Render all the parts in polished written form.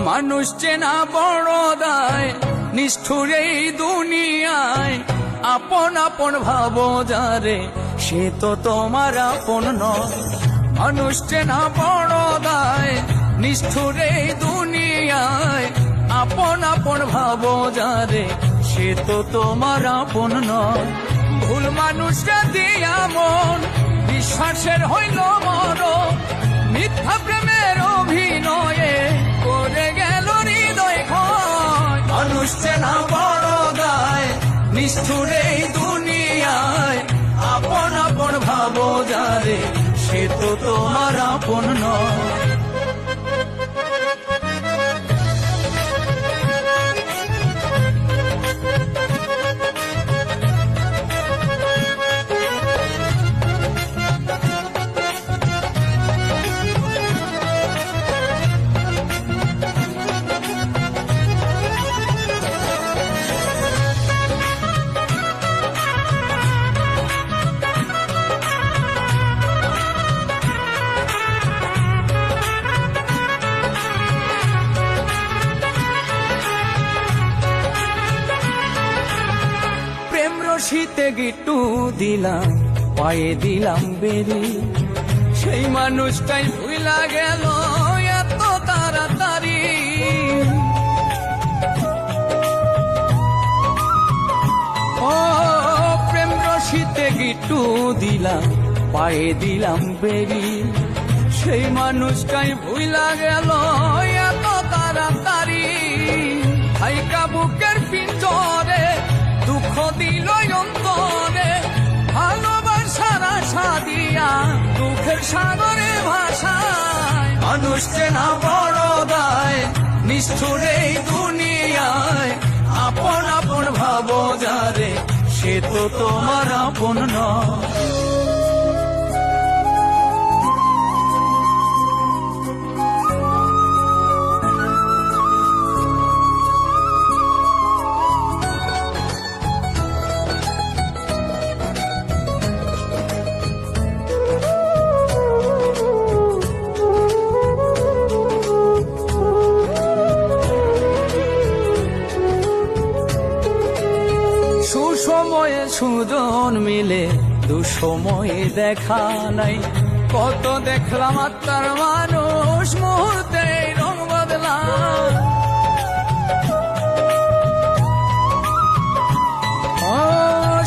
মানুষ চেনা বড় দায়, নিষ্ঠুর এই দুনিয়ায়। আপন আপন ভাবো যারে, সে তো তোমার আপন নয়। মানুষ চেনা বড় দায়, নিষ্ঠুর এই দুনিয়ায়। আপন আপন ভাবো যারে, সে তো তোমার আপন নয়। ভুল মানুষরা দিয়া মন, বিশ্বাসের হইল মরণ। মিথ্যা প্রেমের অভিনয়ে করে গেল হৃদয় ক্ষয়। মানুষ চেনা বড় দায়, নিষ্ঠুর এই দুনিয়ায়। আপন আপন ভাবো যারে, সে তো তোমার আপন নয়। শীতে গিট্টু দিলাম, পায়ে দিলাম বেরি। সেই মানুষটাই ভুলা গেল এত তাড়াতাড়ি। ও প্রেম রশিতে গিট্টু দিলাম, পায়ে দিলাম বেরি। সেই মানুষটাই ভুলা গেল এত তাড়াতাড়ি। হাইকা বুকের পিঞ্জরে দুঃখ দিল অন্তরে। ভালোবাসার আশা দিয়া দুঃখের সাগরে ভাষায়। মানুষ চেনা বড় দায়, নিষ্ঠুর এই দুনিয়ায়। আপন আপন ভাবো যারে, সে তো তোমার আপন নয়। সুসময়ে সুজন মিলে, দুঃসময়ে দেখা নাই। কত দেখলাম আত্মার মানুষ, মুহূর্তে রং বদলা।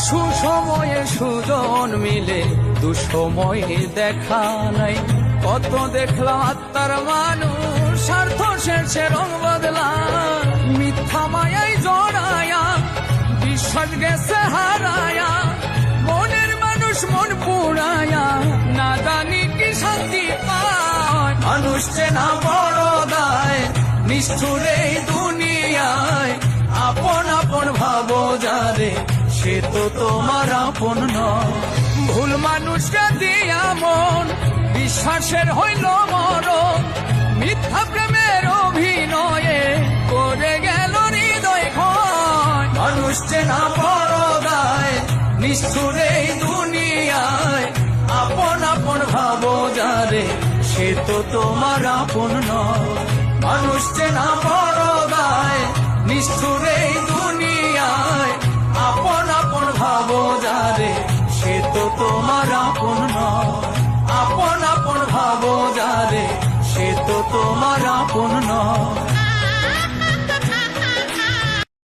সুসময়ে সুজন মিলে, দুঃসময়ে দেখা নাই। কত দেখলাম আত্মার মানুষ, স্বার্থ শেষে রং বদলা। মিথ্যা মায়াই জড়ায়া, বিশ্বাস গেছে হারায়া। মনের মানুষ মন পুড়ায়া, না জানি কি শান্তি পায়। মানুষ চেনা বড় দায়, নিষ্ঠুর এই দুনিয়ায়। আপন আপন ভাবো যারে, সে তো তোমার আপন নয়। ভুল মানুষরা দিয়া মন, বিশ্বাসের হইল মরণ। মিথ্যা প্রেমের অভিনয়ে করে গেল হৃদয় ক্ষয়। মানুষ চেনা বড় দায়, নিষ্ঠুর এই দুনিয়ায়। আপন আপন ভাবো যারে, সে তো তোমার আপন নয়। মানুষ চেনা বড় দায়, নিষ্ঠুর এই দুনিয়ায়। আপন আপন ভাবো যারে, সে তো তোমার আপন নয়। আপন আপন ভাবো যারে, সে তো তোমার আপন নয়।